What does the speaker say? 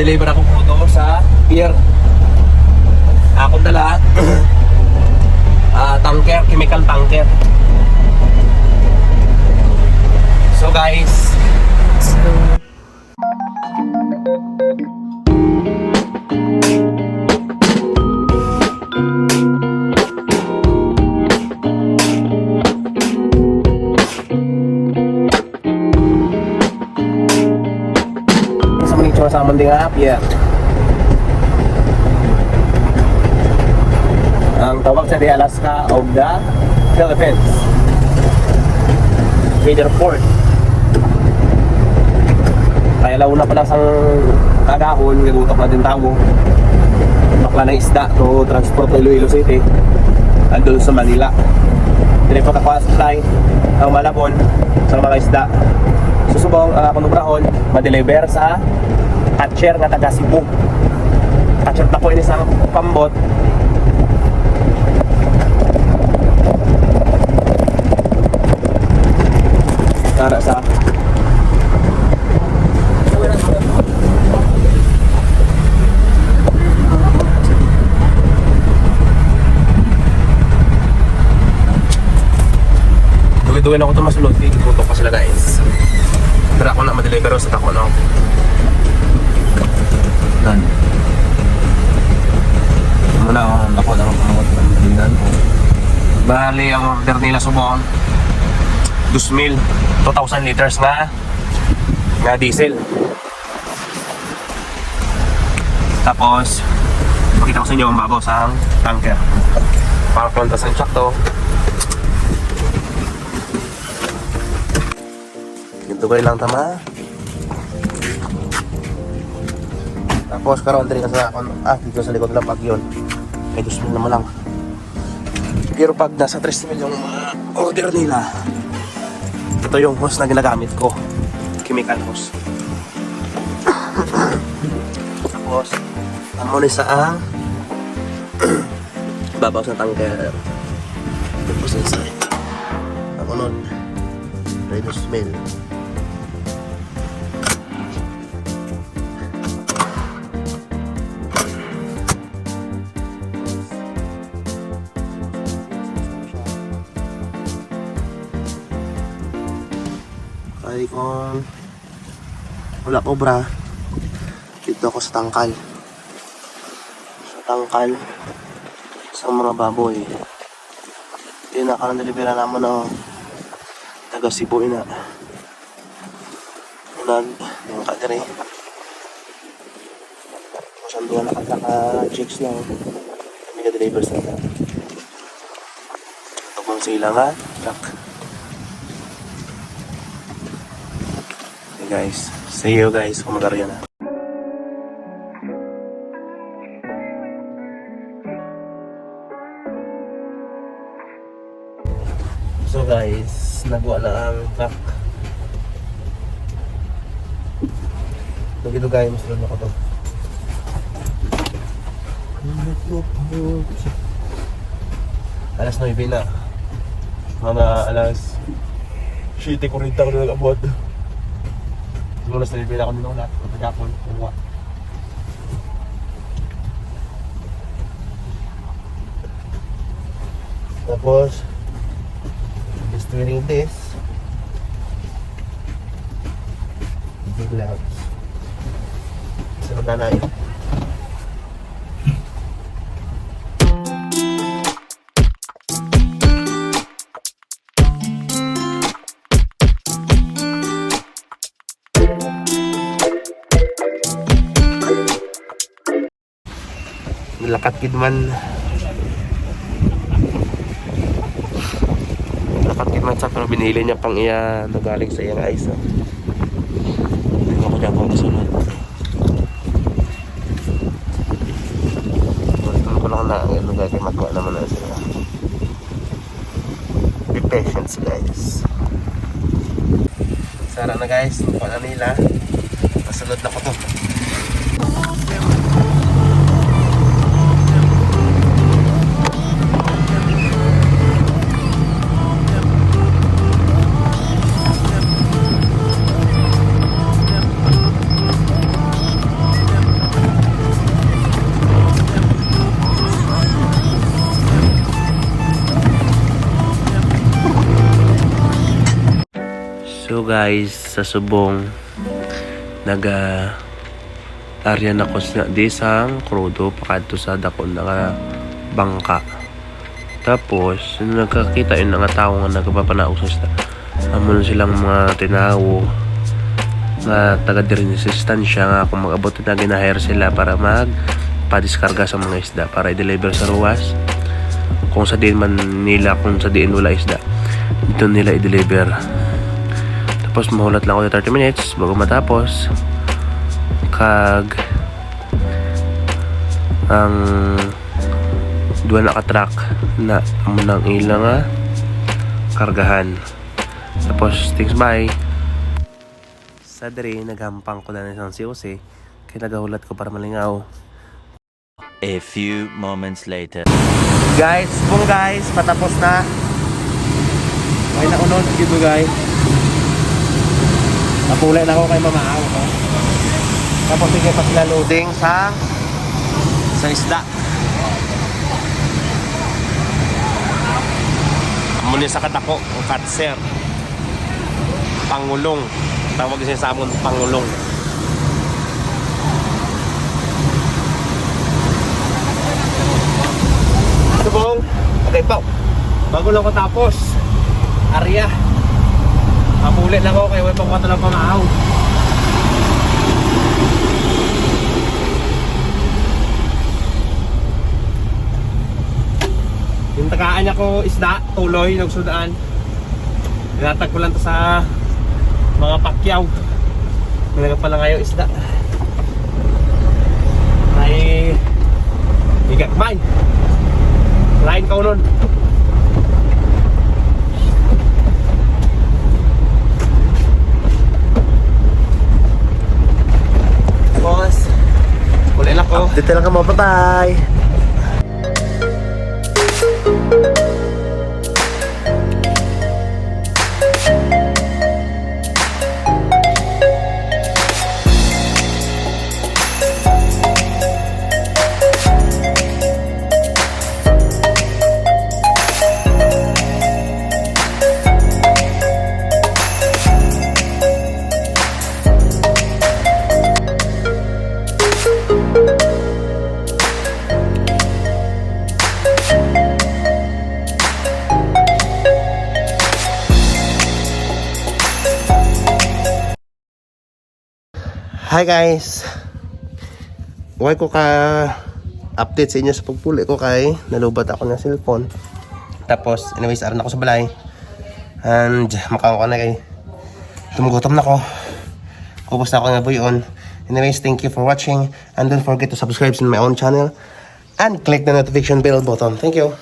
ma-deliver ako po ito sa pier. Akong dala tanker, chemical tanker. So guys, sa Manding pier. Ang tawag sa The Alaska of the Philippines, major port. Kaya launa pa lang sang kagahon, gagutok na din tao. Bakla ng isda to transport to Iloilo City andun sa Manila. Dili pa kakuha supply ang Malabon sa mga isda. Susubong ang akong nubrahon ma-deliver sa catcher nga taga Cebu. Catcher na po ini sa pambot. Para sa duwi-duwi na ako ito masulod. Ikutok pa sila guys. Pero ako na ma-deliver sa tako na ako. Dan. Muna ako na mga pagkakinan ko. Bali ang order nila subong 2,000 liters nga diesel. Tapos makita ko sa inyo ang babaw sa tanker. Para plantas ang truck to. Ito ko lang tama. Tapos karon diri sa dito sa likod lang pag yun. May 2,000 naman lang. Pero pag nasa 3,000 yung order nila, ito yung hose na ginagamit ko. Chemical hose. Tapos amo ni sa ang babaw sa tanker. Tapos inside ako nun ready to smell. Ay kung wala obra dito ako sa tangkal sa mga baboy. Pinaka-delivera naman ng taga Cebu na yung kadiri masyang doon nakataka-chicks lang kami ka-deliver sa ito kung sila nga truck. Guys, see you guys kung mag-arya na. So guys, nagawa na ang truck. Dito guys, mas lang ako to. Alas 9 na. Mga alas 7:40 ko na nag-abot. Siguro sa nilipila ko nila lahat. Pagkakapon, kuha. Tapos just doing this big lamps. Sunod na yun. Lakat kidman sa pero binili niya pang iya nagaling sa iyang ice. Tingnan ko niya kung kasunod. Gusto ko lang na ang lugar kay matwa naman na sila. Be patient guys. Sana na guys, mukha na nila. Kasunod na ko to. So guys, sa subong arya na ko di sang krudo pakadto sa dako nga bangka. Tapos nagkakita yun nga tao nga nagpapanaog sa isda. Amon silang mga tinawo nga taga diri ni sustansya nga kung mag-abot na ginahire sila para padiskarga sa mga isda para i-deliver sa ruwas. Kung sa diin man nila, kung sa diin wala isda, dito nila i-deliver. Tapos mahulat lang ako 30 minutes bago matapos. Kag ang duwa naka-track na amunang ilang kargahan. Tapos thanks bye. Sa diri naghampang ko na ng COC kaya nagahulat ko para malingaw. A few moments later. Guys, patapos na. May naunod, gitu guys. Napulay na ako kay mamaaw ko. Tapos sige pa sila loading sa isda. Muna sa katako, o katser. Pangulong. Tawag siya sa amon, pangulong. Subong. Okay po. Bago lang ko tapos. Arya. Mapulit lang ako kaya may pangwato lang pamaaw. Yung tagaan niya ko isda, tuloy, nagsudaan. Nilatag ko lang to sa mga pakyaw. Nilagay pala ngayon isda. Ay higakmay. Lain ka nun. Boss, kulit lang ko. Dito lang ka mo, bye-bye! Hi guys! Huwag ko ka update sa inyo sa pagpuli ko kay nalubat ako ng cellphone. Tapos anyways, aran ako sa balay. And makang ko na kay tumugutom na ko. Kupos na ako nga buyon. Anyways, thank you for watching. And don't forget to subscribe to my own channel. And click the notification bell button. Thank you!